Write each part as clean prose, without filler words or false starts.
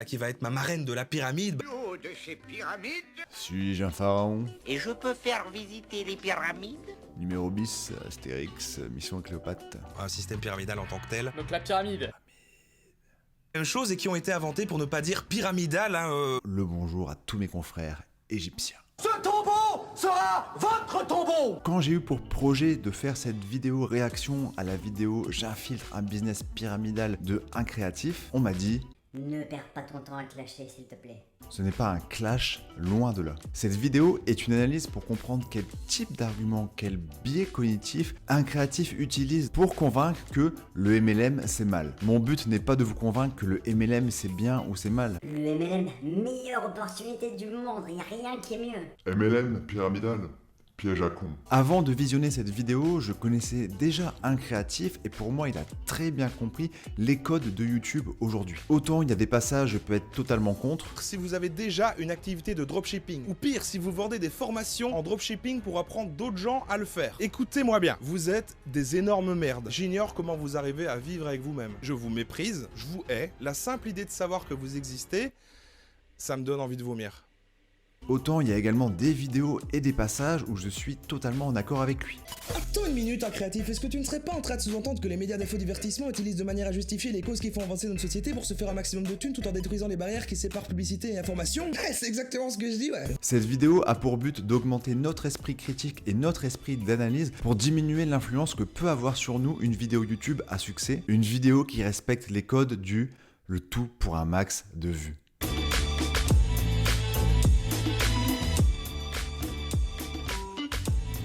qui va être ma marraine de la pyramide. Haut de ces pyramides. Suis-je un pharaon? Et je peux faire visiter les pyramides? Numéro bis, Astérix, Mission Cléopâtre. Un système pyramidal en tant que tel. Donc la pyramide. Même chose et qui ont été inventés pour ne pas dire pyramidal, hein, Le bonjour à tous mes confrères égyptiens. Ce tombeau sera votre tombeau! Quand j'ai eu pour projet de faire cette vidéo réaction à la vidéo J'infiltre un business pyramidal de un créatif, on m'a dit Ne perds pas ton temps à clasher, s'il te plaît. ce n'est pas un clash, loin de là. Cette vidéo est une analyse pour comprendre quel type d'argument, quel biais cognitif un créatif utilise pour convaincre que le MLM c'est mal. Mon but n'est pas de vous convaincre que le MLM c'est bien ou c'est mal. Le MLM, meilleure opportunité du monde, y a rien qui est mieux. MLM, pyramidal, piège à con. Avant de visionner cette vidéo, je connaissais déjà un créatif et pour moi il a très bien compris les codes de YouTube aujourd'hui. Autant il y a des passages je peux être totalement contre. si vous avez déjà une activité de dropshipping, ou pire, si vous vendez des formations en dropshipping pour apprendre d'autres gens à le faire. Écoutez-moi bien, vous êtes des énormes merdes. J'ignore comment vous arrivez à vivre avec vous-même. Je vous méprise, je vous hais. La simple idée de savoir que vous existez, ça me donne envie de vomir. Autant il y a également des vidéos et des passages où je suis totalement en accord avec lui. Attends une minute, un créatif, est-ce que tu ne serais pas en train de sous-entendre que les médias d'infodivertissement utilisent de manière à justifier les causes qui font avancer notre société pour se faire un maximum de thunes tout en détruisant les barrières qui séparent publicité et information? C'est exactement ce que je dis, ouais. Cette vidéo a pour but d'augmenter notre esprit critique et notre esprit d'analyse pour diminuer l'influence que peut avoir sur nous une vidéo YouTube à succès, une vidéo qui respecte les codes du le tout pour un max de vues.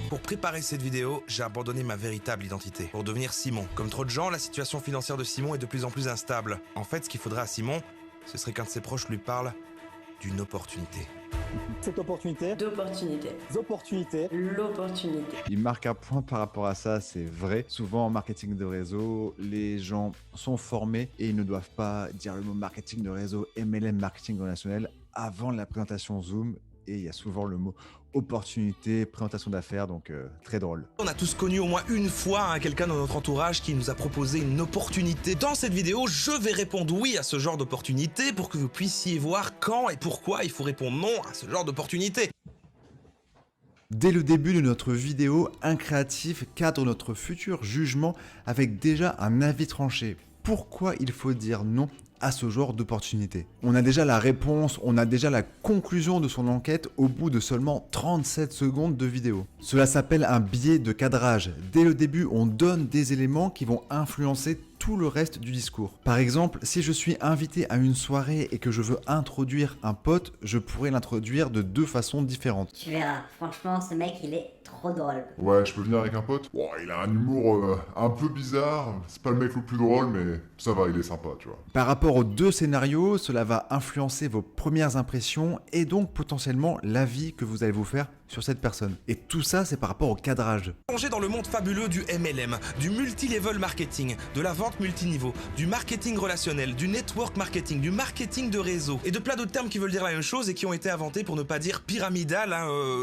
Pour préparer cette vidéo, j'ai abandonné ma véritable identité pour devenir Simon. Comme trop de gens, la situation financière de Simon est de plus en plus instable. En fait, ce qu'il faudrait à Simon, ce serait qu'un de ses proches lui parle d'une opportunité. Cette opportunité, d'opportunité, opportunité, l'opportunité. Il marque un point par rapport à ça, c'est vrai. Souvent en marketing de réseau, les gens sont formés et ils ne doivent pas dire le mot marketing de réseau, MLM, marketing relationnel, avant la présentation Zoom. Et il y a souvent le mot opportunité, présentation d'affaires, donc très drôle. On a tous connu au moins une fois quelqu'un dans notre entourage qui nous a proposé une opportunité. Dans cette vidéo, je vais répondre oui à ce genre d'opportunité pour que vous puissiez voir quand et pourquoi il faut répondre non à ce genre d'opportunité. Dès le début de notre vidéo, un créatif cadre notre futur jugement avec déjà un avis tranché. Pourquoi il faut dire non à ce genre d'opportunité? On a déjà la réponse, on a déjà la conclusion de son enquête au bout de seulement 37 secondes de vidéo. Cela s'appelle un biais de cadrage. Dès le début, on donne des éléments qui vont influencer tout le reste du discours. Par exemple, si je suis invité à une soirée et que je veux introduire un pote, je pourrais l'introduire de deux façons différentes. Tu verras, franchement, ce mec, il est trop drôle. Ouais, je peux venir avec un pote? Bon, il a un humour un peu bizarre, c'est pas le mec le plus drôle, mais ça va, il est sympa, tu vois. Par rapport aux deux scénarios, cela va influencer vos premières impressions et donc potentiellement l'avis que vous allez vous faire sur cette personne. Et tout ça, c'est par rapport au cadrage. Plonger dans le monde fabuleux du MLM, du multi-level marketing, de la vente multiniveau, du marketing relationnel, du network marketing, du marketing de réseau, et de plein d'autres termes qui veulent dire la même chose et qui ont été inventés pour ne pas dire pyramidal,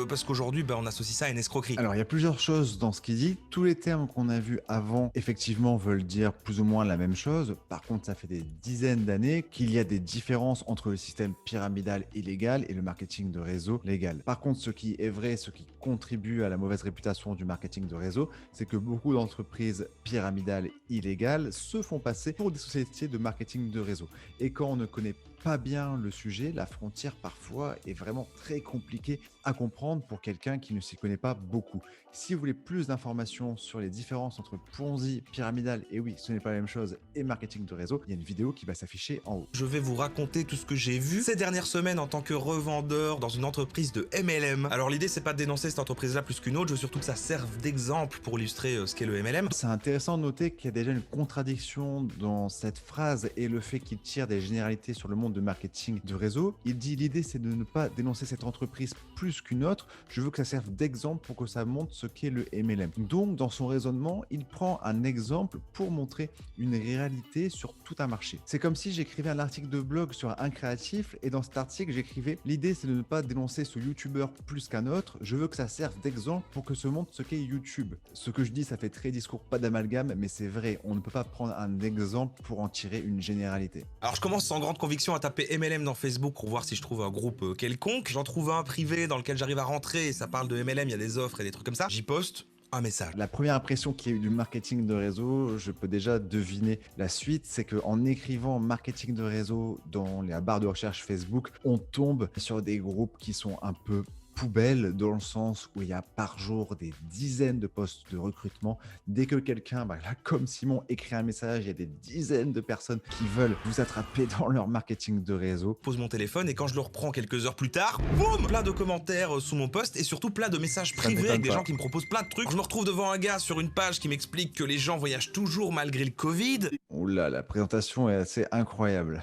parce qu'aujourd'hui, on associe ça à une escroquerie. Alors, il y a plusieurs choses dans ce qu'il dit. Tous les termes qu'on a vus avant, effectivement, veulent dire plus ou moins la même chose. Par contre, ça fait des dizaines d'années qu'il y a des différences entre le système pyramidal illégal et le marketing de réseau légal. Par contre, ce qui est vrai, ce qui contribue à la mauvaise réputation du marketing de réseau, c'est que beaucoup d'entreprises pyramidales illégales se font passer pour des sociétés de marketing de réseau. Et quand on ne connaît pas bien le sujet, la frontière parfois est vraiment très compliquée à comprendre pour quelqu'un qui ne s'y connaît pas beaucoup. Si vous voulez plus d'informations sur les différences entre Ponzi, pyramidal, et oui, ce n'est pas la même chose, et marketing de réseau, il y a une vidéo qui va s'afficher en haut. Je vais vous raconter tout ce que j'ai vu ces dernières semaines en tant que revendeur dans une entreprise de MLM. Alors l'idée, c'est pas de dénoncer cette entreprise-là plus qu'une autre, je veux surtout que ça serve d'exemple pour illustrer ce qu'est le MLM. C'est intéressant de noter qu'il y a déjà une contradiction dans cette phrase et le fait qu'il tire des généralités sur le monde de marketing de réseau. Il dit l'idée c'est de ne pas dénoncer cette entreprise plus qu'une autre, je veux que ça serve d'exemple pour que ça montre ce qu'est le MLM. Donc dans son raisonnement, il prend un exemple pour montrer une réalité sur tout un marché. C'est comme si j'écrivais un article de blog sur un créatif et dans cet article j'écrivais l'idée c'est de ne pas dénoncer ce youtubeur plus qu'un autre, je veux que ça serve d'exemple pour que se montre ce qu'est YouTube. Ce que je dis ça fait très discours pas d'amalgame mais c'est vrai, on ne peut pas prendre un exemple pour en tirer une généralité. Alors je commence sans grande conviction à taper MLM dans Facebook pour voir si je trouve un groupe quelconque. J'en trouve un privé dans lequel j'arrive à rentrer et ça parle de MLM, il y a des offres et des trucs comme ça. J'y poste un message. La première impression qu'il y a eu du marketing de réseau, je peux déjà deviner la suite, c'est qu'en écrivant marketing de réseau dans la barre de recherche Facebook, on tombe sur des groupes qui sont un peu poubelle dans le sens où il y a par jour des dizaines de postes de recrutement. Dès que quelqu'un, là, comme Simon, écrit un message, il y a des dizaines de personnes qui veulent vous attraper dans leur marketing de réseau. Pose mon téléphone et quand je le reprends quelques heures plus tard, boum, plein de commentaires sous mon post et surtout plein de messages privés avec des gens qui me proposent plein de trucs. Alors, je me retrouve devant un gars sur une page qui m'explique que les gens voyagent toujours malgré le Covid. Oula, la présentation est assez incroyable.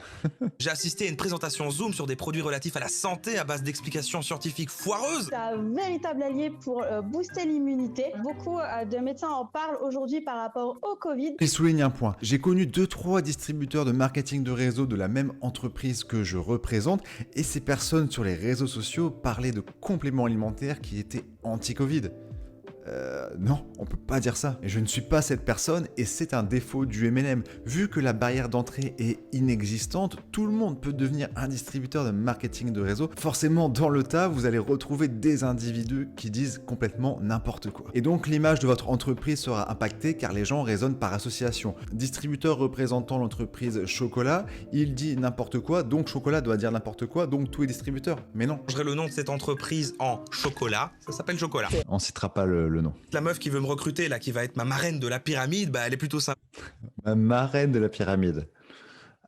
J'ai assisté à une présentation Zoom sur des produits relatifs à la santé à base d'explications scientifiques foireuses. C'est un véritable allié pour booster l'immunité. Beaucoup de médecins en parlent aujourd'hui par rapport au Covid. Et souligne un point, j'ai connu 2-3 distributeurs de marketing de réseau de la même entreprise que je représente et ces personnes sur les réseaux sociaux parlaient de compléments alimentaires qui étaient anti-Covid. Non, on peut pas dire ça. Et je ne suis pas cette personne et c'est un défaut du MLM. Vu que la barrière d'entrée est inexistante, tout le monde peut devenir un distributeur de marketing de réseau. Forcément, dans le tas, vous allez retrouver des individus qui disent complètement n'importe quoi. Et donc, l'image de votre entreprise sera impactée car les gens raisonnent par association. Distributeur représentant l'entreprise Chocolat, il dit n'importe quoi, donc Chocolat doit dire n'importe quoi, donc tout est distributeur. Mais non. Je changerai le nom de cette entreprise en Chocolat, ça s'appelle Chocolat. On citera pas le nom. La meuf qui veut me recruter, là, qui va être ma marraine de la pyramide, elle est plutôt sympa. Ma marraine de la pyramide.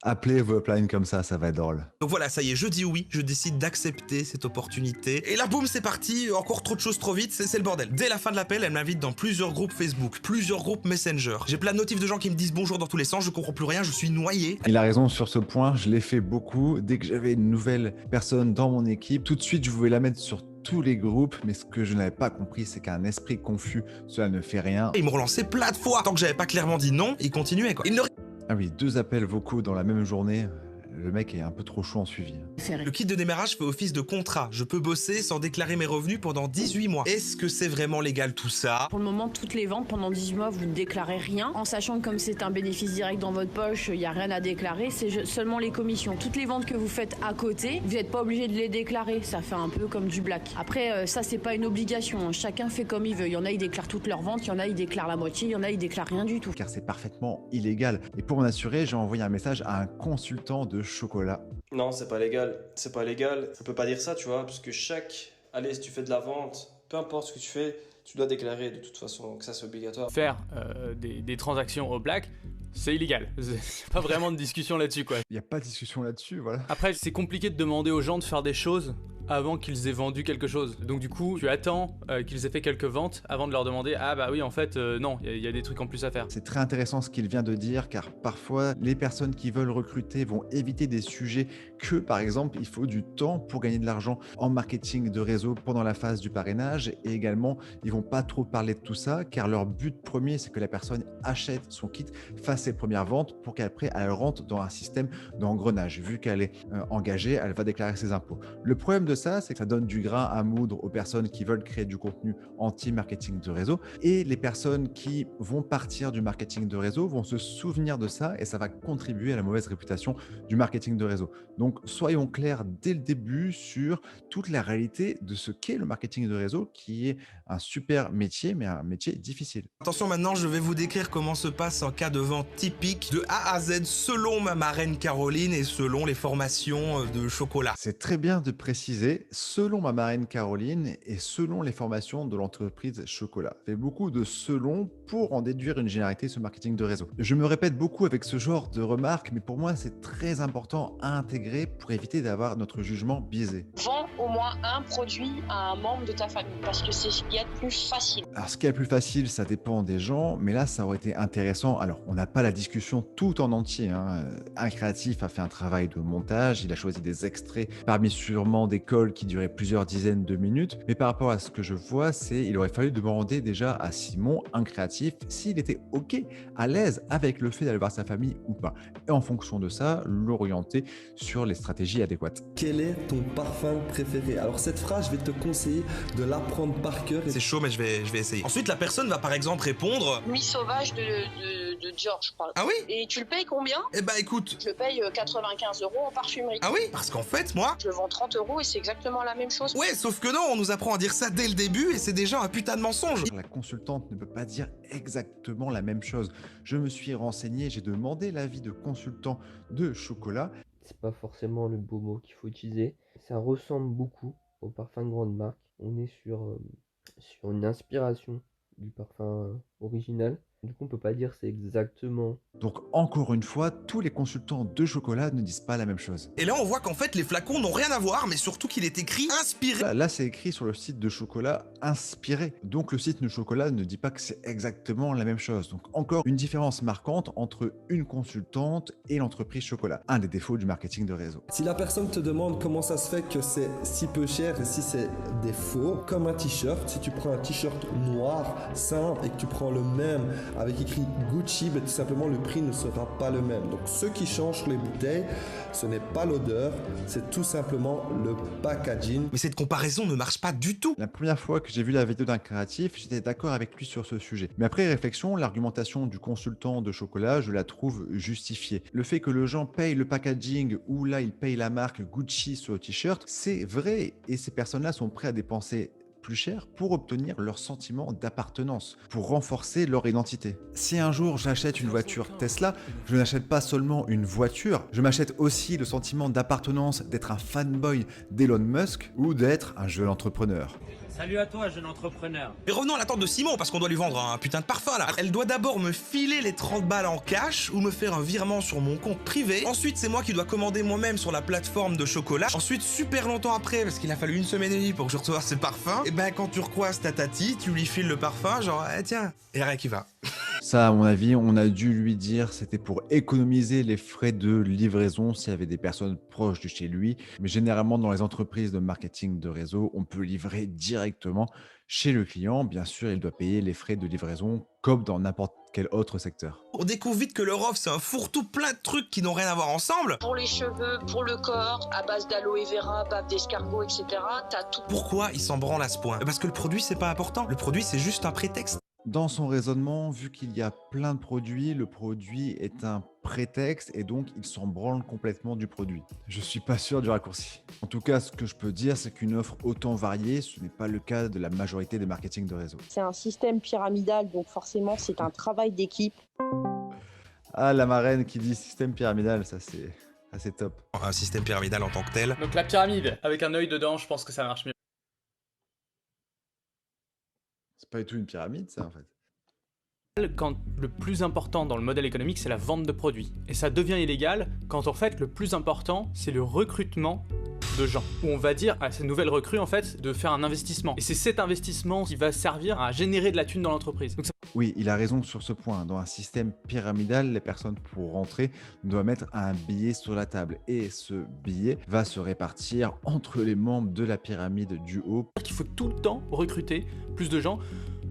Appelez vos uplines comme ça va être drôle. Donc voilà, ça y est, je dis oui, je décide d'accepter cette opportunité. Et là, boum, c'est parti, encore trop de choses trop vite, c'est le bordel. Dès la fin de l'appel, elle m'invite dans plusieurs groupes Facebook, plusieurs groupes Messenger. J'ai plein de notifs de gens qui me disent bonjour dans tous les sens, je comprends plus rien, je suis noyé. Il a raison sur ce point, je l'ai fait beaucoup. Dès que j'avais une nouvelle personne dans mon équipe, tout de suite, je voulais la mettre sur tous les groupes, mais ce que je n'avais pas compris, c'est qu'un esprit confus, cela ne fait rien. Ils m'ont relancé plein de fois. Tant que j'avais pas clairement dit non, ils continuaient quoi. Ah oui, 2 appels vocaux dans la même journée. Le mec est un peu trop chaud en suivi. Le kit de démarrage fait office de contrat. Je peux bosser sans déclarer mes revenus pendant 18 mois. Est-ce que c'est vraiment légal tout ça? Pour le moment, toutes les ventes pendant 18 mois, vous ne déclarez rien. En sachant que comme c'est un bénéfice direct dans votre poche, il n'y a rien à déclarer. C'est seulement les commissions. Toutes les ventes que vous faites à côté, vous n'êtes pas obligé de les déclarer. Ça fait un peu comme du black. Après, ça, c'est pas une obligation. Chacun fait comme il veut. Il y en a, ils déclarent toutes leurs ventes. Il y en a, ils déclarent la moitié. Il y en a, ils déclarent rien du tout. Car c'est parfaitement illégal. Et pour m'en assurer, j'ai envoyé un message à un consultant de Chocolat. Non, c'est pas légal. C'est pas légal. On peut pas dire ça, tu vois, parce que allez, si tu fais de la vente, peu importe ce que tu fais, tu dois déclarer de toute façon, que ça c'est obligatoire. Faire des transactions au black, c'est illégal. C'est pas vraiment de discussion là-dessus, quoi. Il n'y a pas de discussion là-dessus, voilà. Après, c'est compliqué de demander aux gens de faire des choses avant qu'ils aient vendu quelque chose. Donc du coup, tu attends qu'ils aient fait quelques ventes avant de leur demander « Ah bah oui, en fait, non, il y a des trucs en plus à faire. » C'est très intéressant ce qu'il vient de dire, car parfois, les personnes qui veulent recruter vont éviter des sujets que, par exemple, il faut du temps pour gagner de l'argent en marketing de réseau pendant la phase du parrainage. Et également, ils vont pas trop parler de tout ça, car leur but premier, c'est que la personne achète son kit, fasse ses premières ventes, pour qu'après, elle rentre dans un système d'engrenage. Vu qu'elle est engagée, elle va déclarer ses impôts. Le problème de ça, c'est que ça donne du grain à moudre aux personnes qui veulent créer du contenu anti-marketing de réseau, et les personnes qui vont partir du marketing de réseau vont se souvenir de ça et ça va contribuer à la mauvaise réputation du marketing de réseau. Donc soyons clairs dès le début sur toute la réalité de ce qu'est le marketing de réseau, qui est un super métier, mais un métier difficile. Attention, maintenant je vais vous décrire comment se passe un cas de vente typique de A à Z selon ma marraine Caroline et selon les formations de Chocolat. C'est très bien de préciser selon ma marraine Caroline et selon les formations de l'entreprise Chocolat. Il fait beaucoup de selon pour en déduire une généralité sur marketing de réseau. Je me répète beaucoup avec ce genre de remarques, mais pour moi c'est très important à intégrer pour éviter d'avoir notre jugement biaisé. Vends au moins un produit à un membre de ta famille parce que c'est ce qu'il y a de plus facile. Alors ce qui est le plus facile, ça dépend des gens, mais là ça aurait été intéressant. Alors on n'a pas la discussion tout en entier, hein. Un créatif a fait un travail de montage, il a choisi des extraits parmi sûrement des calls qui duraient plusieurs dizaines de minutes, mais par rapport à ce que je vois, il aurait fallu demander déjà à Simon, un créatif, s'il était ok, à l'aise avec le fait d'aller voir sa famille ou pas, et en fonction de ça, l'orienter sur les stratégies adéquates. Quel est ton parfum préféré? Alors cette phrase, je vais te conseiller de l'apprendre par cœur. C'est chaud, mais je vais essayer. Ensuite, la personne va par exemple répondre Nuit sauvage de de Dior, je crois. Ah oui? Et tu le payes combien? Eh bah écoute. Je le paye 95 € en parfumerie. Ah oui? Parce qu'en fait, moi... Je le vends 30 € et c'est exactement la même chose. Ouais, sauf que non, on nous apprend à dire ça dès le début et c'est déjà un putain de mensonge. La consultante ne peut pas dire exactement la même chose. Je me suis renseigné, j'ai demandé l'avis de consultants de chocolat. C'est pas forcément le beau mot qu'il faut utiliser. Ça ressemble beaucoup au parfum de grande marque. On est sur une inspiration du parfum original. Du coup, on peut pas dire c'est exactement. Donc encore une fois, tous les consultants de chocolat ne disent pas la même chose. Et là, on voit qu'en fait, les flacons n'ont rien à voir, mais surtout qu'il est écrit inspiré. Là c'est écrit sur le site de chocolat inspiré. Donc le site de chocolat ne dit pas que c'est exactement la même chose. Donc encore une différence marquante entre une consultante et l'entreprise chocolat. Un des défauts du marketing de réseau. Si la personne te demande comment ça se fait que c'est si peu cher et si c'est des faux, comme un t-shirt, si tu prends un t-shirt noir, simple et que tu prends le même avec écrit Gucci, mais tout simplement le prix ne sera pas le même. Donc ce qui change sur les bouteilles, ce n'est pas l'odeur, c'est tout simplement le packaging. Mais cette comparaison ne marche pas du tout. La première fois que j'ai vu la vidéo d'un créatif, j'étais d'accord avec lui sur ce sujet. Mais après réflexion, l'argumentation du consultant de chocolat, je la trouve justifiée. Le fait que le gens paye le packaging ou là ils payent la marque Gucci sur le t-shirt, c'est vrai et ces personnes-là sont prêtes à dépenser plus cher pour obtenir leur sentiment d'appartenance, pour renforcer leur identité. Si un jour j'achète une voiture Tesla, je n'achète pas seulement une voiture, je m'achète aussi le sentiment d'appartenance d'être un fanboy d'Elon Musk ou d'être un jeune entrepreneur. Salut à toi, jeune entrepreneur. Et revenons à la tante de Simon, parce qu'on doit lui vendre un putain de parfum là. Elle doit d'abord me filer les 30 balles en cash ou me faire un virement sur mon compte privé. Ensuite, c'est moi qui dois commander moi-même sur la plateforme de chocolat. Ensuite, super longtemps après, parce qu'il a fallu 1 semaine et demie pour que je reçoive ces parfums, et ben quand tu recroises ta tati, tu lui files le parfum, genre, tiens, et rien qui va. Ça, à mon avis, on a dû lui dire c'était pour économiser les frais de livraison s'il y avait des personnes proches de chez lui. Mais généralement, dans les entreprises de marketing de réseau, on peut livrer directement chez le client. Bien sûr, il doit payer les frais de livraison comme dans n'importe quel autre secteur. On découvre vite que leur offre, c'est un fourre-tout plein de trucs qui n'ont rien à voir ensemble. Pour les cheveux, pour le corps, à base d'aloe vera, bave d'escargot, etc. T'as tout. Pourquoi ils s'en branlent à ce point? Parce que le produit, c'est pas important. Le produit, c'est juste un prétexte. Dans son raisonnement, vu qu'il y a plein de produits, le produit est un prétexte et donc il s'en branle complètement du produit. Je suis pas sûr du raccourci. En tout cas, ce que je peux dire, c'est qu'une offre autant variée, ce n'est pas le cas de la majorité des marketing de réseau. C'est un système pyramidal, donc forcément c'est un travail d'équipe. Ah, la marraine qui dit système pyramidal, ça c'est assez top. Un système pyramidal en tant que tel. Donc la pyramide, avec un œil dedans, je pense que ça marche mieux. C'est pas du tout une pyramide, ça, en fait. Quand le plus important dans le modèle économique, c'est la vente de produits. Et ça devient illégal quand, en fait, le plus important, c'est le recrutement de gens. Où on va dire à ces nouvelles recrues, en fait, de faire un investissement. Et c'est cet investissement qui va servir à générer de la thune dans l'entreprise. Donc, oui, il a raison sur ce point. Dans un système pyramidal, les personnes, pour rentrer, doivent mettre un billet sur la table. Et ce billet va se répartir entre les membres de la pyramide du haut. Il faut tout le temps recruter plus de gens.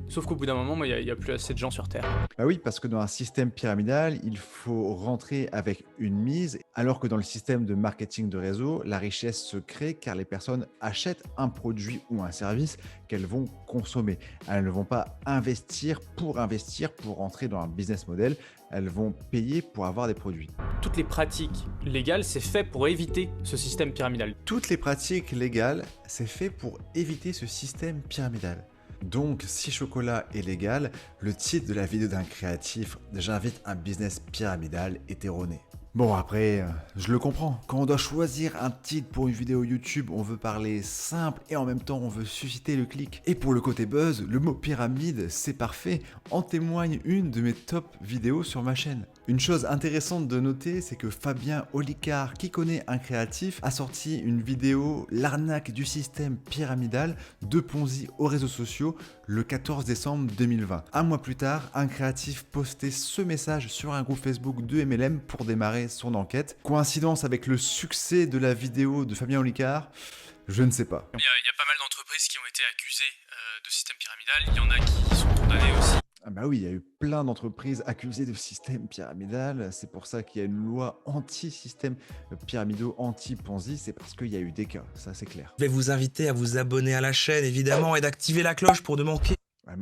Sauf qu'au bout d'un moment, il n'y a plus assez de gens sur Terre. Bah oui, parce que dans un système pyramidal, il faut rentrer avec une mise, alors que dans le système de marketing de réseau, la richesse se crée car les personnes achètent un produit ou un service qu'elles vont consommer. Elles ne vont pas investir pour rentrer dans un business model, elles vont payer pour avoir des produits. Toutes les pratiques légales, c'est fait pour éviter ce système pyramidal. Toutes les pratiques légales, c'est fait pour éviter ce système pyramidal. Donc, si chocolat est légal, le titre de la vidéo d'un créatif, j'invite un business pyramidal, est erroné. Bon, après, je le comprends. Quand on doit choisir un titre pour une vidéo YouTube, on veut parler simple et en même temps on veut susciter le clic. Et pour le côté buzz, le mot pyramide, c'est parfait. En témoigne une de mes top vidéos sur ma chaîne. Une chose intéressante de noter, c'est que Fabien Olicard, qui connaît un créatif, a sorti une vidéo « L'arnaque du système pyramidal de Ponzi aux réseaux sociaux » le 14 décembre 2020. Un mois plus tard, un créatif postait ce message sur un groupe Facebook de MLM pour démarrer son enquête. Coïncidence avec le succès de la vidéo de Fabien Olicard? Je ne sais pas. Il y a pas mal d'entreprises qui ont été accusées de système pyramidal. Il y en a qui sont condamnées aussi. Ah bah oui, il y a eu plein d'entreprises accusées de système pyramidal. C'est pour ça qu'il y a une loi anti-système pyramidaux, anti-Ponzi. C'est parce qu'il y a eu des cas, ça c'est clair. Je vais vous inviter à vous abonner à la chaîne, évidemment, et d'activer la cloche pour ne manquer.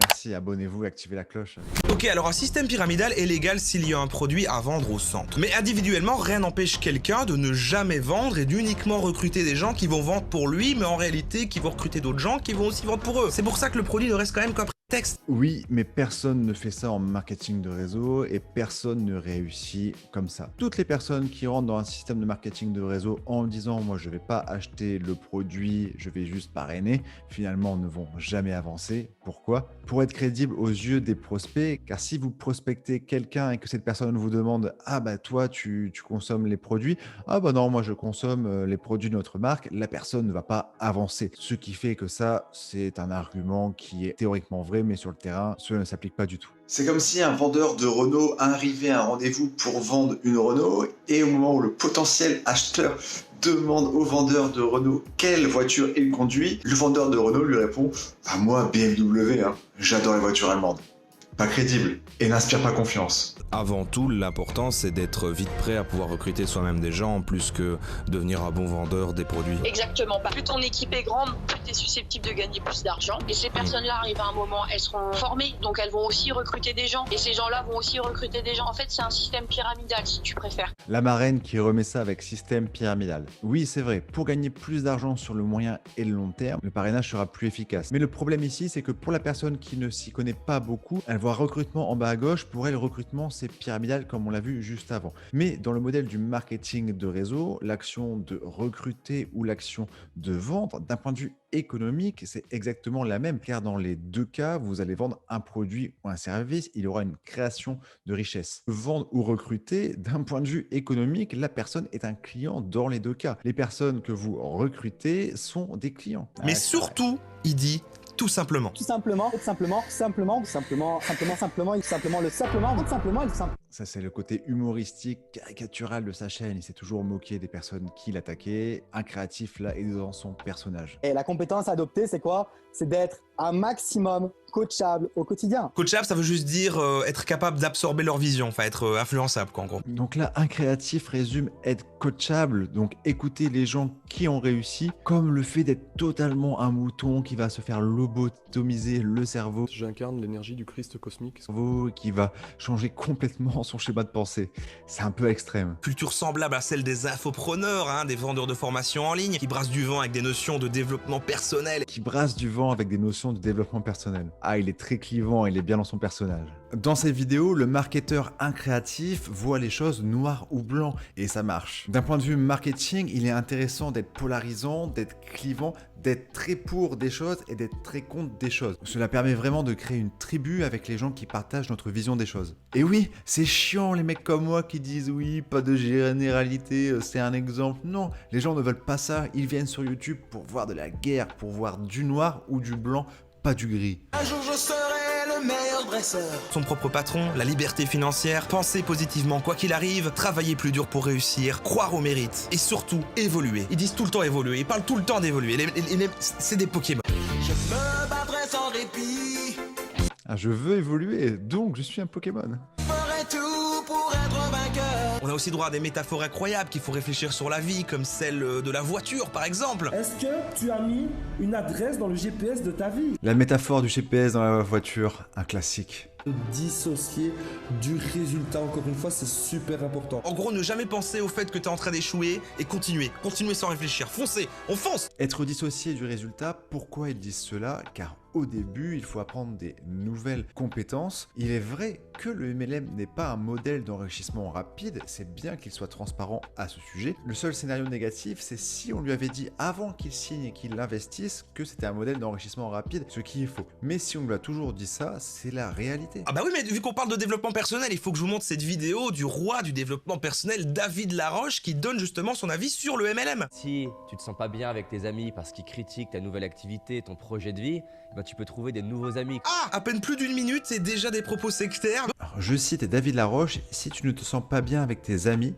Merci, abonnez-vous et activez la cloche. Ok, alors un système pyramidal est légal s'il y a un produit à vendre au centre. Mais individuellement, rien n'empêche quelqu'un de ne jamais vendre et d'uniquement recruter des gens qui vont vendre pour lui, mais en réalité qui vont recruter d'autres gens qui vont aussi vendre pour eux. C'est pour ça que le produit ne reste quand même qu'un prétexte. Oui, mais personne ne fait ça en marketing de réseau et personne ne réussit comme ça. Toutes les personnes qui rentrent dans un système de marketing de réseau en disant moi je vais pas acheter le produit, je vais juste parrainer, finalement ne vont jamais avancer. Pourquoi? Pour être crédible aux yeux des prospects, car si vous prospectez quelqu'un et que cette personne vous demande ah bah toi tu consommes les produits, ah bah non moi je consomme les produits de notre marque, la personne ne va pas avancer. Ce qui fait que ça c'est un argument qui est théoriquement vrai mais sur le terrain cela ne s'applique pas du tout. C'est comme si un vendeur de Renault arrivait à un rendez-vous pour vendre une Renault et au moment où le potentiel acheteur demande au vendeur de Renault quelle voiture il conduit, le vendeur de Renault lui répond « Ah moi BMW, hein, j'adore les voitures allemandes ». Pas crédible et n'inspire pas confiance. Avant tout, l'important c'est d'être vite prêt à pouvoir recruter soi-même des gens plus que devenir un bon vendeur des produits. Exactement. Plus ton équipe est grande, plus tu es susceptible de gagner plus d'argent. Et ces personnes-là arrivent à un moment, elles seront formées, donc elles vont aussi recruter des gens. Et ces gens-là vont aussi recruter des gens. En fait, c'est un système pyramidal si tu préfères. La marraine qui remet ça avec système pyramidal. Oui, c'est vrai, pour gagner plus d'argent sur le moyen et le long terme, le parrainage sera plus efficace. Mais le problème ici, c'est que pour la personne qui ne s'y connaît pas beaucoup, elle voit recrutement en bas à gauche. Pour elle, recrutement, c'est pyramidal comme on l'a vu juste avant. Mais dans le modèle du marketing de réseau, l'action de recruter ou l'action de vendre, d'un point de vue économique, c'est exactement la même, car dans les deux cas, vous allez vendre un produit ou un service, il y aura une création de richesse. Vendre ou recruter, d'un point de vue économique, la personne est un client dans les deux cas. Les personnes que vous recrutez sont des clients. Mais surtout, il dit tout simplement. Tout simplement, simplement, simplement, simplement, simplement, simplement, le simplement, le simple. Ça, c'est le côté humoristique, caricatural de sa chaîne. Il s'est toujours moqué des personnes qui l'attaquaient. Un créatif, là, est dans son personnage. Et la compétence à adopter, c'est quoi? C'est d'être un maximum coachable au quotidien. Coachable, ça veut juste dire être capable d'absorber leur vision, enfin être influençable, quoi, en gros. Donc là, un créatif résume être coachable, donc écouter les gens qui ont réussi, comme le fait d'être totalement un mouton qui va se faire lobotomiser le cerveau. J'incarne l'énergie du Christ cosmique. Qui va changer complètement son schéma de pensée. C'est un peu extrême. Culture semblable à celle des infopreneurs, hein, des vendeurs de formation en ligne, qui brassent du vent avec des notions de développement personnel. Qui brassent du vent avec des notions de développement personnel. Ah, il est très clivant, il est bien dans son personnage. Dans ces vidéos, le marketeur incréatif voit les choses noir ou blanc, et ça marche. D'un point de vue marketing, il est intéressant d'être polarisant, d'être clivant, d'être très pour des choses et d'être très contre des choses. Cela permet vraiment de créer une tribu avec les gens qui partagent notre vision des choses. Et oui, c'est chiant les mecs comme moi qui disent oui, pas de généralité, c'est un exemple. Non, les gens ne veulent pas ça, ils viennent sur YouTube pour voir de la guerre, pour voir du noir ou du blanc, pas du gris. Un jour je serai le meilleur dresseur. Son propre patron, la liberté financière, penser positivement quoi qu'il arrive, travailler plus dur pour réussir, croire au mérite et surtout évoluer. Ils disent tout le temps évoluer, ils parlent tout le temps d'évoluer. C'est des Pokémon. Je me battrai sans répit. Ah, je veux évoluer, donc je suis un Pokémon. Je ferai tout pour être vainqueur. On a aussi droit à des métaphores incroyables qu'il faut réfléchir sur la vie, comme celle de la voiture par exemple. Est-ce que tu as mis une adresse dans le GPS de ta vie? La métaphore du GPS dans la voiture, un classique. Dissocier du résultat, encore une fois, c'est super important. En gros, ne jamais penser au fait que tu es en train d'échouer et continuer sans réfléchir. Foncez, on fonce. Être dissocié du résultat, pourquoi ils disent cela? Car au début, il faut apprendre des nouvelles compétences. Il est vrai que le MLM n'est pas un modèle d'enrichissement rapide, c'est bien qu'il soit transparent à ce sujet. Le seul scénario négatif, c'est si on lui avait dit avant qu'il signe et qu'il investisse que c'était un modèle d'enrichissement rapide, ce qui est faux. Mais si on lui a toujours dit ça, c'est la réalité. Ah bah oui, mais vu qu'on parle de développement personnel, il faut que je vous montre cette vidéo du roi du développement personnel, David Laroche, qui donne justement son avis sur le MLM. Si tu te sens pas bien avec tes amis parce qu'ils critiquent ta nouvelle activité, ton projet de vie, bah tu peux trouver des nouveaux amis. Ah, à peine plus d'une minute, c'est déjà des propos sectaires. Alors, je cite David Laroche, si tu ne te sens pas bien avec tes amis,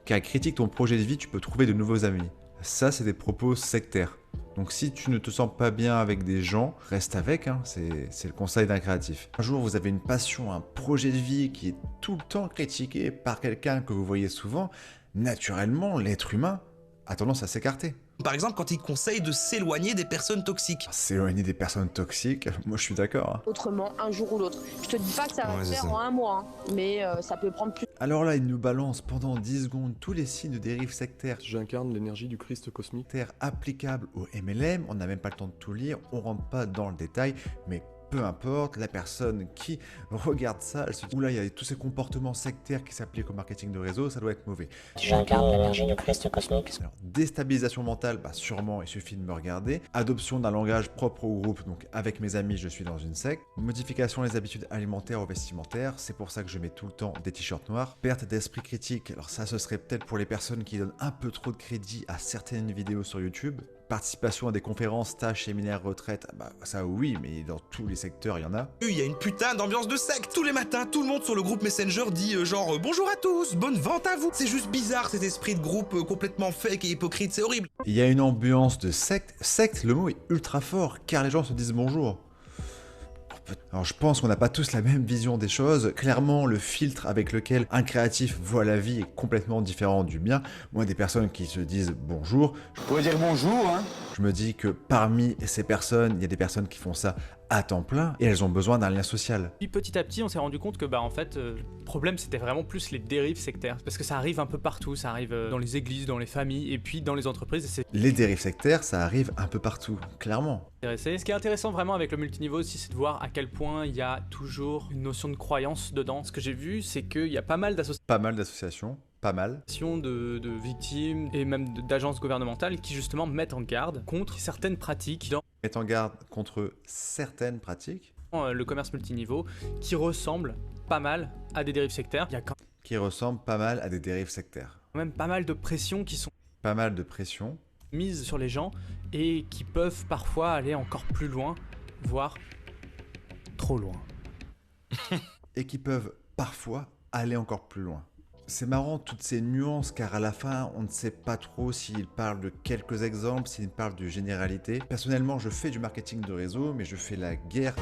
car ils critiquent ton projet de vie, tu peux trouver de nouveaux amis. Ça, c'est des propos sectaires. Donc si tu ne te sens pas bien avec des gens, reste avec, hein, c'est le conseil d'un créatif. Un jour, vous avez une passion, un projet de vie qui est tout le temps critiqué par quelqu'un que vous voyez souvent, naturellement, l'être humain a tendance à s'écarter. Par exemple, quand il conseille de s'éloigner des personnes toxiques. S'éloigner des personnes toxiques, moi je suis d'accord. Autrement, un jour ou l'autre. Je te dis pas que ça va se faire en un mois, hein, mais ça peut prendre plus. Alors là, il nous balance pendant 10 secondes tous les signes de dérive sectaire. J'incarne l'énergie du Christ cosmique. Applicables au MLM, on n'a même pas le temps de tout lire, on rentre pas dans le détail, mais peu importe, la personne qui regarde ça, elle se dit « Oula, il y a tous ces comportements sectaires qui s'appliquent au marketing de réseau, ça doit être mauvais. » J'incarne l'énergie du Christ cosmique. Alors, déstabilisation mentale, bah sûrement, il suffit de me regarder. Adoption d'un langage propre au groupe, donc avec mes amis, je suis dans une secte. Modification des habitudes alimentaires ou vestimentaires, c'est pour ça que je mets tout le temps des t-shirts noirs. Perte d'esprit critique, alors ça, ce serait peut-être pour les personnes qui donnent un peu trop de crédit à certaines vidéos sur YouTube. Participation à des conférences, stages, séminaires, retraites, bah ça oui, mais dans tous les secteurs, il y en a. Il y a une putain d'ambiance de secte. Tous les matins, tout le monde sur le groupe Messenger dit genre bonjour à tous, bonne vente à vous. C'est juste bizarre cet esprit de groupe complètement fake et hypocrite, c'est horrible. Il y a une ambiance de secte. Secte, le mot est ultra fort, car les gens se disent bonjour. Alors je pense qu'on n'a pas tous la même vision des choses. Clairement, le filtre avec lequel un créatif voit la vie est complètement différent du mien. Moi, des personnes qui se disent bonjour, je pourrais dire bonjour, hein. Je me dis que parmi ces personnes, il y a des personnes qui font ça à temps plein et elles ont besoin d'un lien social. Puis petit à petit, on s'est rendu compte que en fait, le problème c'était vraiment plus les dérives sectaires, parce que ça arrive un peu partout, ça arrive dans les églises, dans les familles et puis dans les entreprises. Les dérives sectaires, ça arrive un peu partout, clairement. Ce qui est intéressant vraiment avec le multiniveau aussi, c'est de voir à quel point il y a toujours une notion de croyance dedans. Ce que j'ai vu, c'est qu'il y a pas mal d'associations. Pas mal. De victimes et même d'agences gouvernementales qui justement mettent en garde contre certaines pratiques. Mettent en garde contre certaines pratiques. Le commerce multiniveau qui ressemble pas mal à des dérives sectaires. Qui ressemble pas mal à des dérives sectaires. Même pas mal de pressions qui sont... Pas mal de pressions. Mises sur les gens et qui peuvent parfois aller encore plus loin, voire trop loin. Et qui peuvent parfois aller encore plus loin. C'est marrant toutes ces nuances car à la fin on ne sait pas trop s'il parle de quelques exemples, s'il parle de généralité. Personnellement je fais du marketing de réseau mais je fais la guerre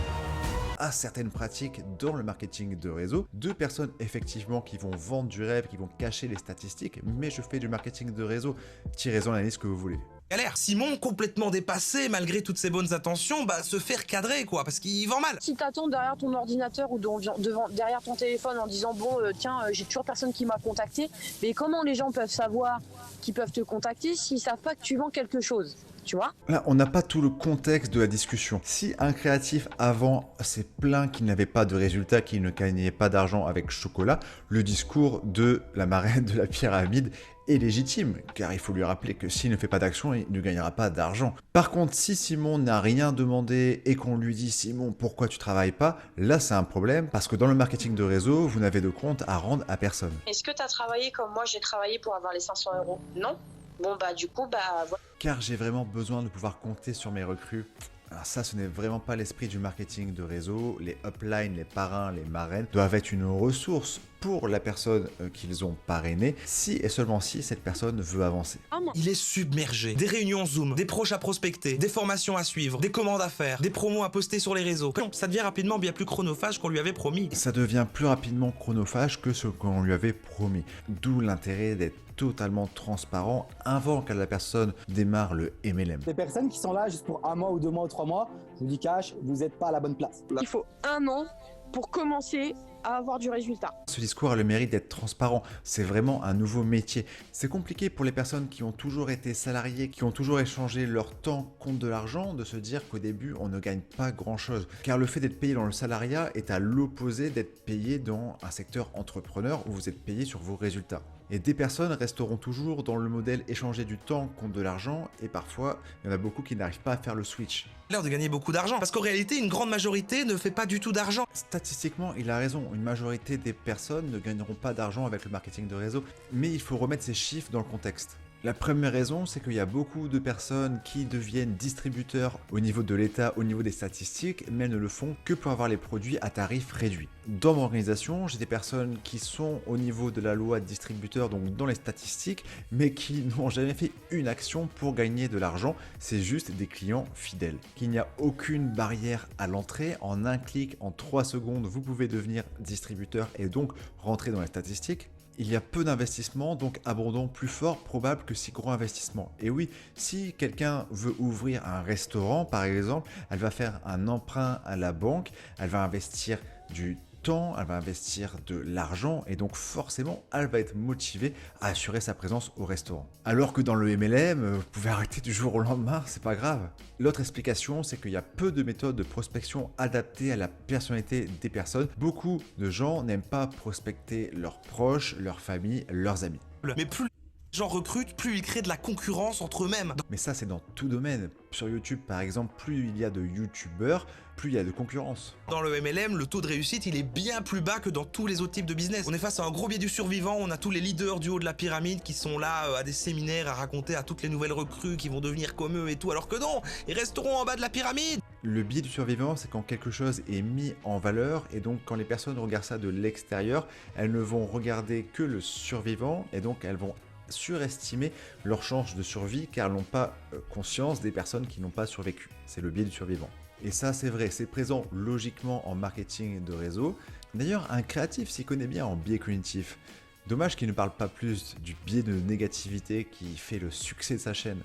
à certaines pratiques dans le marketing de réseau. Deux personnes effectivement qui vont vendre du rêve, qui vont cacher les statistiques, mais je fais du marketing de réseau. Tirez-en la liste que vous voulez. Galère. Simon, complètement dépassé, malgré toutes ses bonnes intentions, se faire cadrer quoi, parce qu'il vend mal. Si t'attends derrière ton ordinateur ou derrière ton téléphone en disant bon tiens j'ai toujours personne qui m'a contacté, mais comment les gens peuvent savoir qu'ils peuvent te contacter s'ils savent pas que tu vends quelque chose? Tu vois? Là, on n'a pas tout le contexte de la discussion. Si un créatif avant s'est plaint qu'il n'avait pas de résultat, qu'il ne gagnait pas d'argent avec chocolat, le discours de la marraine de la pyramide est légitime, car il faut lui rappeler que s'il ne fait pas d'action, il ne gagnera pas d'argent. Par contre, si Simon n'a rien demandé et qu'on lui dit « Simon, pourquoi tu travailles pas ?», là c'est un problème, parce que dans le marketing de réseau, vous n'avez de compte à rendre à personne. Est-ce que tu as travaillé comme moi j'ai travaillé pour avoir les 500 €? Non? Bon du coup voilà. Car j'ai vraiment besoin de pouvoir compter sur mes recrues. Alors ça, ce n'est vraiment pas l'esprit du marketing de réseau. Les uplines, les parrains, les marraines doivent être une ressource pour la personne qu'ils ont parrainée, si et seulement si cette personne veut avancer. Il est submergé. Des réunions Zoom, des proches à prospecter, des formations à suivre, des commandes à faire, des promos à poster sur les réseaux. Ça devient rapidement bien plus chronophage qu'on lui avait promis. Ça devient plus rapidement chronophage que ce qu'on lui avait promis. D'où l'intérêt d'être totalement transparent avant que la personne démarre le MLM. Des personnes qui sont là juste pour 1 mois ou 2 mois ou 3 mois, je vous dis cash, vous n'êtes pas à la bonne place. Il faut 1 an pour commencer à avoir du résultat. Ce discours a le mérite d'être transparent, c'est vraiment un nouveau métier. C'est compliqué pour les personnes qui ont toujours été salariés, qui ont toujours échangé leur temps contre de l'argent, de se dire qu'au début on ne gagne pas grand chose. Car le fait d'être payé dans le salariat est à l'opposé d'être payé dans un secteur entrepreneur où vous êtes payé sur vos résultats. Et des personnes resteront toujours dans le modèle échanger du temps contre de l'argent et parfois il y en a beaucoup qui n'arrivent pas à faire le switch. L'air de gagner beaucoup d'argent, parce qu'en réalité une grande majorité ne fait pas du tout d'argent. Statistiquement il a raison, une majorité des personnes ne gagneront pas d'argent avec le marketing de réseau, mais il faut remettre ces chiffres dans le contexte. La première raison, c'est qu'il y a beaucoup de personnes qui deviennent distributeurs au niveau de l'État, au niveau des statistiques, mais elles ne le font que pour avoir les produits à tarif réduit. Dans mon organisation, j'ai des personnes qui sont au niveau de la loi de distributeur, donc dans les statistiques, mais qui n'ont jamais fait une action pour gagner de l'argent. C'est juste des clients fidèles. Qu'il n'y a aucune barrière à l'entrée. En un clic, en 3 secondes, vous pouvez devenir distributeur et donc rentrer dans les statistiques. Il y a peu d'investissement, donc abondant plus fort probable que si gros investissement. Et oui, si quelqu'un veut ouvrir un restaurant par exemple, elle va faire un emprunt à la banque, elle va investir du temps, elle va investir de l'argent et donc forcément elle va être motivée à assurer sa présence au restaurant. Alors que dans le MLM, vous pouvez arrêter du jour au lendemain, c'est pas grave. L'autre explication, c'est qu'il y a peu de méthodes de prospection adaptées à la personnalité des personnes. Beaucoup de gens n'aiment pas prospecter leurs proches, leur famille, leurs amis. Mais plus les gens recrutent, plus ils créent de la concurrence entre eux-mêmes. Mais ça, c'est dans tout domaine. Sur YouTube, par exemple, plus il y a de YouTubeurs, plus il y a de concurrence. Dans le MLM, le taux de réussite, il est bien plus bas que dans tous les autres types de business. On est face à un gros biais du survivant, on a tous les leaders du haut de la pyramide qui sont là à des séminaires à raconter à toutes les nouvelles recrues qui vont devenir comme eux et tout, alors que non, ils resteront en bas de la pyramide. Le biais du survivant, c'est quand quelque chose est mis en valeur et donc quand les personnes regardent ça de l'extérieur, elles ne vont regarder que le survivant et donc elles vont surestimer leurs chances de survie car elles n'ont pas conscience des personnes qui n'ont pas survécu. C'est le biais du survivant. Et ça, c'est vrai, c'est présent logiquement en marketing de réseau. D'ailleurs, un créatif s'y connaît bien en biais cognitif. Dommage qu'il ne parle pas plus du biais de négativité qui fait le succès de sa chaîne.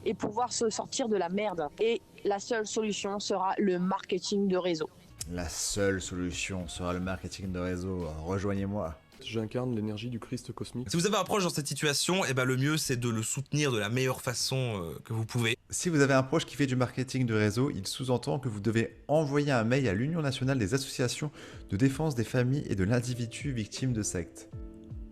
Et pouvoir se sortir de la merde. Et la seule solution sera le marketing de réseau. La seule solution sera le marketing de réseau. Rejoignez-moi. J'incarne l'énergie du Christ cosmique. Si vous avez un proche dans cette situation, eh ben le mieux c'est de le soutenir de la meilleure façon que vous pouvez. Si vous avez un proche qui fait du marketing de réseau, il sous-entend que vous devez envoyer un mail à l'Union nationale des associations de défense des familles et de l'individu victime de sectes.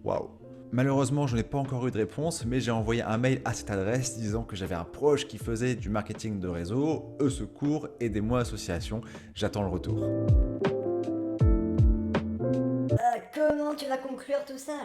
Waouh. Malheureusement, je n'ai pas encore eu de réponse, mais j'ai envoyé un mail à cette adresse disant que j'avais un proche qui faisait du marketing de réseau, secours, aidez-moi association, j'attends le retour. Comment tu vas conclure tout ça?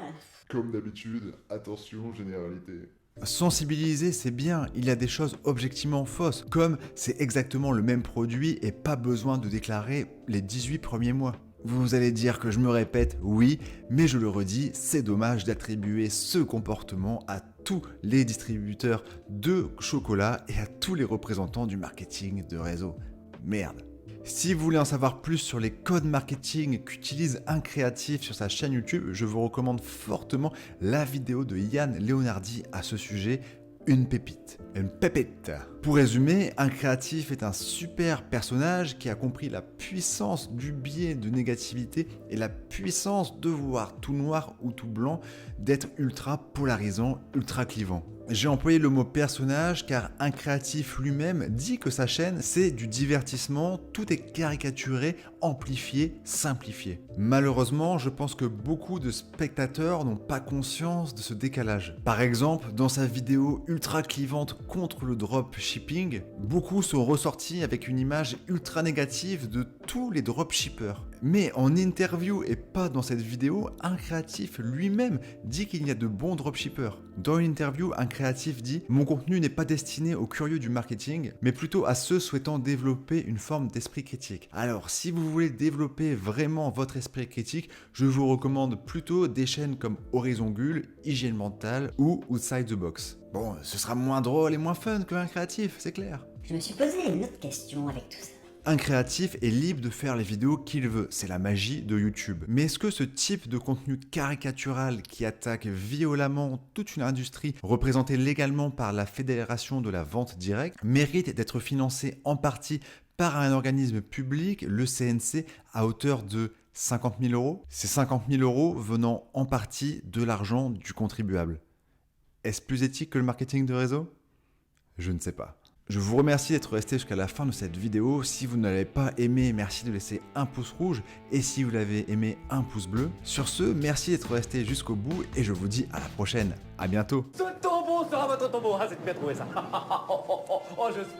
Comme d'habitude, attention, généralité. Sensibiliser, c'est bien, il y a des choses objectivement fausses, comme c'est exactement le même produit et pas besoin de déclarer les 18 premiers mois. Vous allez dire que je me répète, oui, mais je le redis, c'est dommage d'attribuer ce comportement à tous les distributeurs de chocolat et à tous les représentants du marketing de réseau. Merde. Si vous voulez en savoir plus sur les codes marketing qu'utilise un créatif sur sa chaîne YouTube, je vous recommande fortement la vidéo de Yann Leonardi à ce sujet, une pépite. Une pépite. Pour résumer, un créatif est un super personnage qui a compris la puissance du biais de négativité et la puissance de voir tout noir ou tout blanc, d'être ultra polarisant, ultra clivant. J'ai employé le mot personnage car un créatif lui-même dit que sa chaîne c'est du divertissement, tout est caricaturé, amplifié, simplifié. Malheureusement, je pense que beaucoup de spectateurs n'ont pas conscience de ce décalage. Par exemple, dans sa vidéo ultra clivante contre le dropshipping, beaucoup sont ressortis avec une image ultra négative de tous les dropshippers. Mais en interview et pas dans cette vidéo, un créatif lui-même dit qu'il y a de bons dropshippers. Dans une interview, un créatif dit « Mon contenu n'est pas destiné aux curieux du marketing, mais plutôt à ceux souhaitant développer une forme d'esprit critique. » Alors, si vous voulez développer vraiment votre esprit critique, je vous recommande plutôt des chaînes comme Horizon Gull, Hygiène Mentale ou Outside the Box. Bon, ce sera moins drôle et moins fun qu'un créatif, c'est clair. Je me suis posé une autre question avec tout ça. Un créatif est libre de faire les vidéos qu'il veut, c'est la magie de YouTube. Mais est-ce que ce type de contenu caricatural qui attaque violemment toute une industrie représentée légalement par la Fédération de la vente directe mérite d'être financé en partie par un organisme public, le CNC, à hauteur de 50 000 €? Ces 50 000 € venant en partie de l'argent du contribuable. Est-ce plus éthique que le marketing de réseau? Je ne sais pas. Je vous remercie d'être resté jusqu'à la fin de cette vidéo. Si vous ne l'avez pas aimé, merci de laisser un pouce rouge. Et si vous l'avez aimé, un pouce bleu. Sur ce, merci d'être resté jusqu'au bout et je vous dis à la prochaine. À bientôt. Ce tombeau sera votre tombeau. Ah, c'est bien trouvé ça. Oh, je